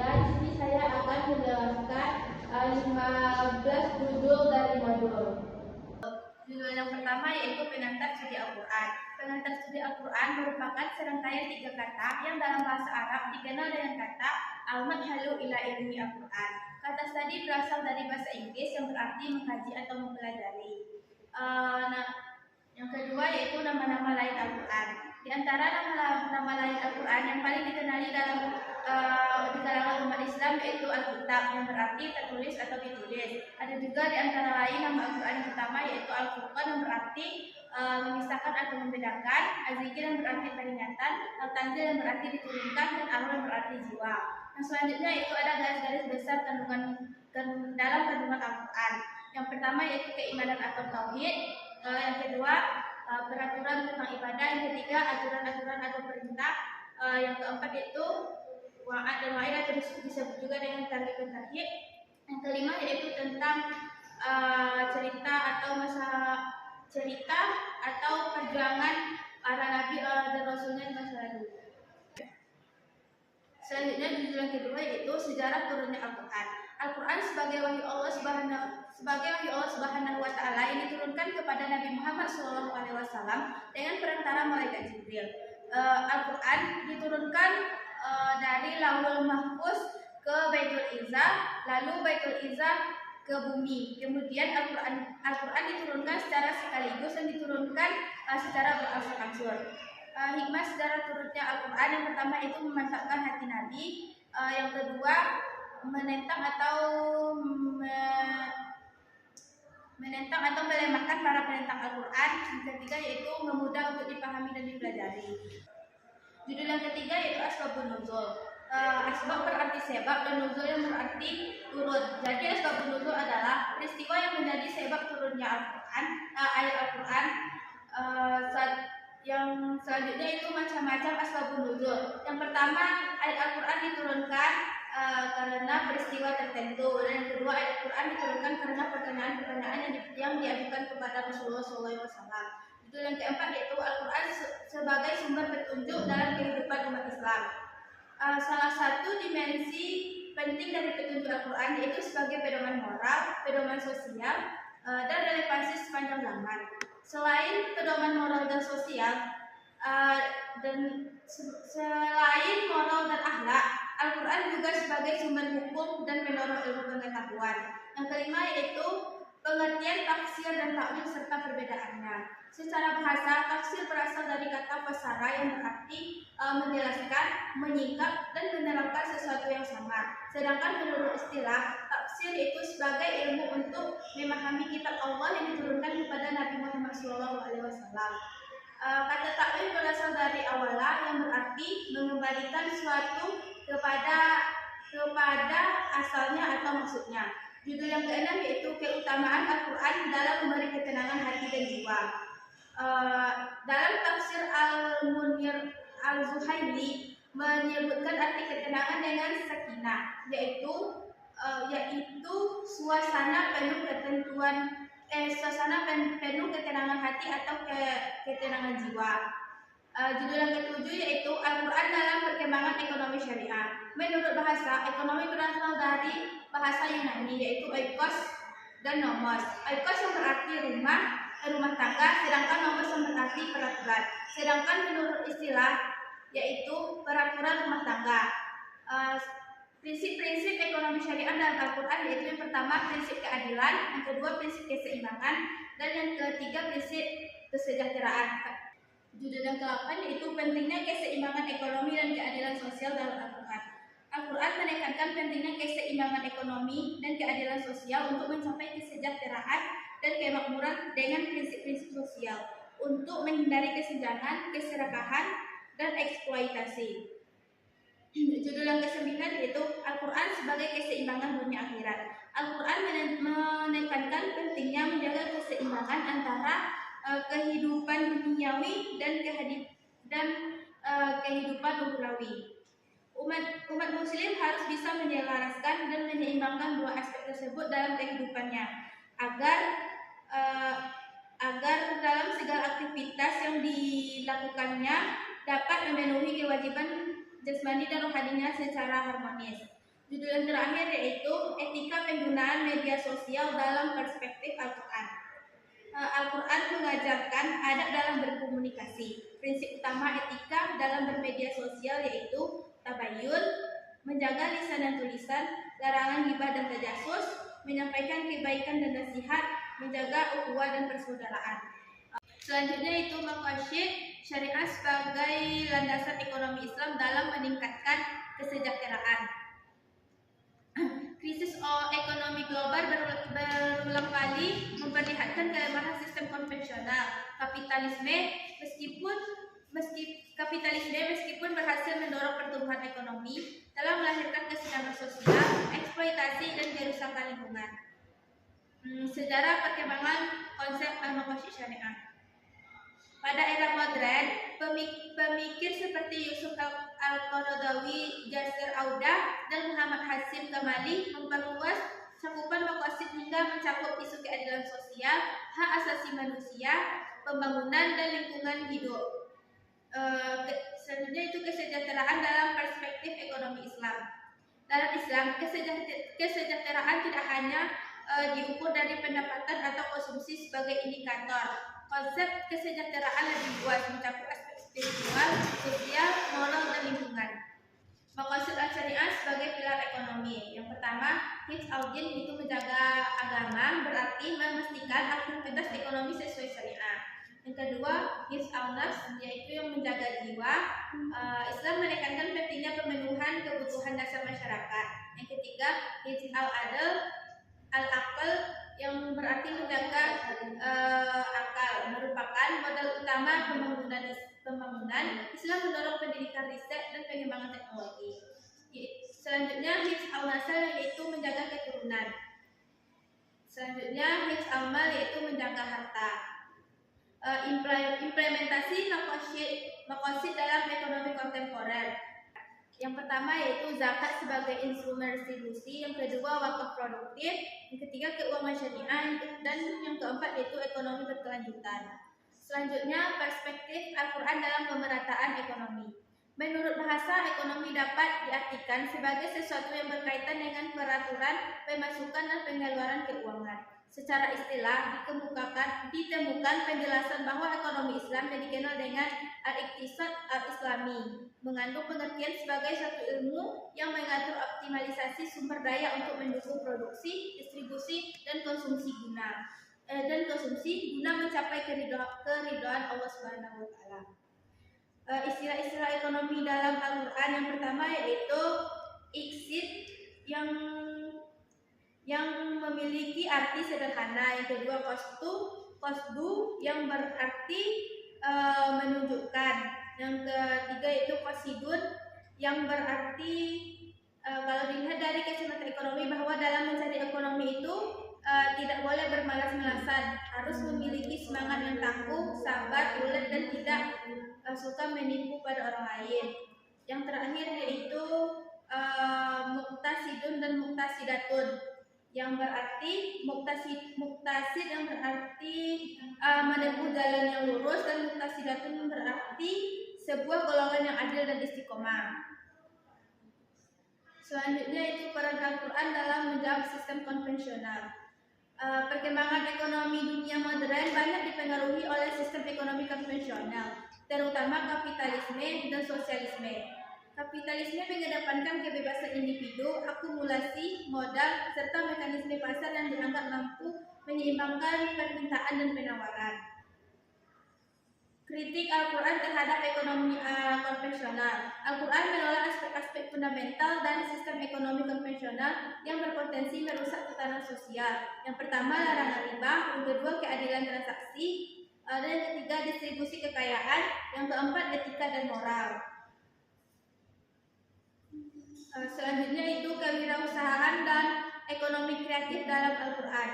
di sini saya akan menjelaskan 15 judul dari modul. Judul yang pertama yaitu pengantar studi Al-Quran. Pengantar studi Al-Quran merupakan serangkaian 3 kata yang dalam bahasa Arab dikenal dengan kata al-madhalu ila ilmi Al-Quran. Kata studi berasal dari bahasa Inggris yang berarti mengkaji atau mempelajari. Yang kedua yaitu nama-nama lain Al-Quran. Di antara nama lain Al-Quran yang paling dikenali di kalangan umat Islam yaitu Al-Kitab, yang berarti tertulis atau ditulis. Ada juga di antara lain nama Al-Quran yang pertama yaitu Al-Furqan, yang berarti memisahkan atau membedakan, Az-Zikr yang berarti peringatan, Al-Tanzil yang berarti diturunkan, dan Al yang berarti jiwa. Yang selanjutnya itu ada garis-garis besar dalam kandungan Al-Quran. Yang pertama yaitu keimanan atau tauhid, yang kedua peraturan tentang ibadah, yang ketiga aturan-aturan atau perintah, yang keempat yaitu wa'ad dan wa'id atau disebut juga dengan targhib dan tarhib. Yang kelima yaitu tentang cerita atau perjuangan para nabi dan rasulnya di masa lalu. Selanjutnya judul yang kedua yaitu sejarah turunnya Al-Quran. Al-Quran sebagai wahyu Allah Subhanahu wa Ta'ala yang diturunkan kepada Nabi Muhammad SAW dengan perantara malaikat Jibril. Al-Quran diturunkan dari Lauhul Mahfuz ke Baitul Izzah, lalu Baitul Izzah ke bumi. Kemudian Al-Quran diturunkan secara sekaligus dan diturunkan secara berangsur-angsur. Hikmah sejarah turunnya Al-Quran yang pertama itu memantapkan hati Nabi, yang kedua menentang atau melemahkan para penentang Al-Quran, yang ketiga yaitu memudah untuk dipahami dan dipelajari. Judul yang ketiga yaitu Asbabun Nuzul. Asbab berarti sebab dan nuzul yang berarti turun. Jadi asbabun nuzul adalah peristiwa yang menjadi sebab turunnya Al-Quran, ayat Al-Quran. Yang selanjutnya itu macam-macam asbabun nuzul. Yang pertama, ayat Al-Quran diturunkan karena peristiwa tertentu, dan yang kedua ayat Al-Quran diturunkan karena pertanyaan-pertanyaan yang diajukan kepada Rasulullah SAW. Itu yang keempat yaitu Al-Quran sebagai sumber petunjuk dalam kehidupan umat Islam. Salah satu dimensi penting dari petunjuk Al-Quran yaitu sebagai pedoman moral, pedoman sosial, dan relevansi sepanjang zaman. Selain pedoman moral dan sosial, selain moral dan akhlak, Al-Quran juga sebagai sumber hukum dan mendorong ilmu pengetahuan. Yang kelima yaitu pengertian tafsir dan takwil serta perbedaannya. Secara bahasa, tafsir berasal dari kata fasara yang berarti menjelaskan, menyingkap, dan menerangkan sesuatu yang samar. Sedangkan menurut istilah, tafsir itu sebagai ilmu untuk memahami kitab Allah yang diturunkan kepada Nabi Muhammad SAW. Kata takwil berasal dari awala yang berarti mengembalikan suatu kepada asalnya atau maksudnya. Judul yang keenam yaitu keutamaan Al-Quran dalam memberi ketenangan hati dan jiwa. Dalam tafsir Al-Munir Al-Zuhaili menyebutkan arti ketenangan dengan sakinah, yaitu suasana penuh ketenangan hati atau ketenangan jiwa. Judul yang ketujuh yaitu Al-Quran dalam perkembangan ekonomi syariah. Menurut bahasa, ekonomi berasal dari bahasa Yunani yaitu oikos dan nomos. Oikos yang berarti rumah tangga, sedangkan nomos yang berarti peraturan. Sedangkan menurut istilah yaitu peraturan rumah tangga. Prinsip-prinsip ekonomi syariah dalam Al-Quran yaitu yang pertama prinsip keadilan, yang kedua prinsip keseimbangan, dan yang ketiga prinsip kesejahteraan. Judul yang ke-8 yaitu pentingnya keseimbangan ekonomi dan keadilan sosial dalam Al-Quran. Al-Quran menekankan pentingnya keseimbangan ekonomi dan keadilan sosial untuk mencapai kesejahteraan dan kemakmuran dengan prinsip-prinsip sosial untuk menghindari kesenjangan, keserakahan, dan eksploitasi. Judul yang ke-9 yaitu Al-Quran sebagai keseimbangan dunia akhirat. Al-Quran menekankan pentingnya menjaga keseimbangan antara kehidupan duniawi dan kehidupan ukhrawi. Umat muslim harus bisa menyelaraskan dan menyeimbangkan dua aspek tersebut dalam kehidupannya agar dalam segala aktivitas yang dilakukannya dapat memenuhi kewajiban jasmani dan rohaninya secara harmonis. Judul yang terakhir yaitu etika penggunaan media sosial dalam perspektif Al-Quran. Al-Quran mengajarkan adab dalam berkomunikasi. Prinsip utama etika dalam bermedia sosial yaitu tabayun, menjaga lisan dan tulisan, larangan ghibah dan tajasus, menyampaikan kebaikan dan nasihat, menjaga ukhuwah dan persaudaraan. Selanjutnya itu maqasid syariah sebagai landasan ekonomi Islam dalam meningkatkan kesejahteraan. Krisis ekonomi global berulang kali memperlihatkan kelemahan sistem konvensional kapitalisme meskipun berhasil mendorong pertumbuhan ekonomi dalam melahirkan kesenjangan sosial, eksploitasi dan kerusakan lingkungan. Sejarah perkembangan konsep maqasid syariah. Pada era modern, pemikir seperti Yusuf Al-Qaradawi, Jasir Audah, dan Muhammad Hasim Kamali memperluas cakupan maqasid hingga mencakup isu keadilan sosial, hak asasi manusia, pembangunan, dan lingkungan hidup. Selanjutnya itu kesejahteraan dalam perspektif ekonomi Islam. Dalam Islam, kesejahteraan tidak hanya diukur dari pendapatan atau konsumsi sebagai indikator. Konsep kesejahteraan lebih luas, mencakup aspek spiritual, sosial, moral, dan lingkungan. Maqasid syariah sebagai pilar ekonomi. Yang pertama, hifz al-din itu menjaga agama, berarti memastikan aktivitas ekonomi sesuai syariah. Yang kedua, hifz al-nafs, yaitu yang menjaga jiwa. Islam menekankan pentingnya pemenuhan kebutuhan dasar masyarakat. Yang ketiga, hifz al-adl, al-aql, yang berarti menjaga akal, merupakan modal utama pembangunan. Islam mendorong pendidikan, riset, dan pengembangan teknologi. Selanjutnya hifz al-nasl, yaitu menjaga keturunan. Selanjutnya hifz al-mal, yaitu menjaga harta. Implementasi maqasid dalam ekonomi kontemporer. Yang pertama yaitu zakat sebagai instrumen restitusi, yang kedua wakaf produktif, yang ketiga keuangan syariah, dan yang keempat yaitu ekonomi berkelanjutan. Selanjutnya perspektif Al-Quran dalam pemerataan ekonomi. Menurut bahasa, ekonomi dapat diartikan sebagai sesuatu yang berkaitan dengan peraturan, pemasukan, dan pengeluaran keuangan. Secara istilah ditemukan penjelasan bahwa ekonomi Islam yang dikenal dengan al-iqtisad al-islami mengandung pengertian sebagai satu ilmu yang mengatur optimalisasi sumber daya untuk mendukung produksi, distribusi, dan konsumsi guna mencapai keridhaan Allah Subhanahu wa taala. Istilah-istilah ekonomi dalam Al-Qur'an yang pertama yaitu iqsid yang memiliki arti sederhana, yang kedua qasdu yang berarti menunjukkan, yang ketiga yaitu qasidun yang berarti kalau dilihat dari kacamata ekonomi bahwa dalam mencari ekonomi itu tidak boleh bermalas-malasan, harus memiliki semangat yang tangguh, sabar, ulet, dan tidak suka menipu pada orang lain. Yang terakhir yaitu muqtasidun dan muqtasidatun, yang berarti muqtasid yang berarti menempuh jalan yang lurus, dan muqtasidatun berarti sebuah golongan yang adil dan istiqomah. Selanjutnya itu peran Al-Quran dalam menjawab sistem konvensional. Perkembangan ekonomi dunia modern banyak dipengaruhi oleh sistem ekonomi konvensional, terutama kapitalisme dan sosialisme. Kapitalisme mengedepankan kebebasan individu, akumulasi modal, serta mekanisme pasar yang dianggap mampu menyeimbangkan permintaan dan penawaran. Kritik Al-Quran terhadap ekonomi konvensional. Al-Quran menolak aspek-aspek fundamental dan sistem ekonomi konvensional yang berpotensi merusak tatanan sosial. Yang pertama, larangan riba. Yang kedua, keadilan transaksi. Dan yang ketiga, distribusi kekayaan. Yang keempat, etika dan moral. Selanjutnya itu kewirausahaan dan ekonomi kreatif dalam Al-Quran.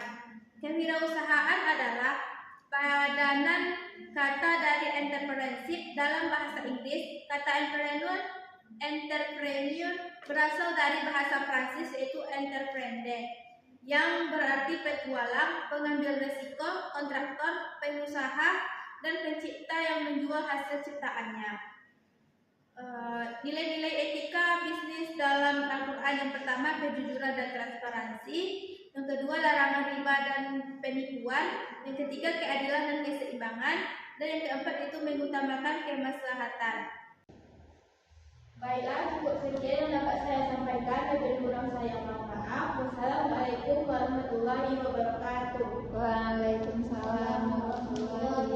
Kewirausahaan adalah padanan kata dari entrepreneurship dalam bahasa Inggris. Kata entrepreneur berasal dari bahasa Prancis yaitu entreprendre, yang berarti petualang, pengambil risiko, kontraktor, pengusaha, dan pencipta yang menjual hasil ciptaannya. Nilai-nilai etika bisnis dalam Al-Quran utamakan. Yang pertama, kejujuran dan transparansi. Yang kedua, larangan riba dan penipuan. Yang ketiga, keadilan dan keseimbangan. Dan yang keempat itu mengutamakan kemaslahatan. Baiklah, cukup sekian yang dapat saya sampaikan. Lebih kurang saya mohon maaf. Wassalamualaikum warahmatullahi wabarakatuh. Waalaikumsalam warahmatullahi wabarakatuh.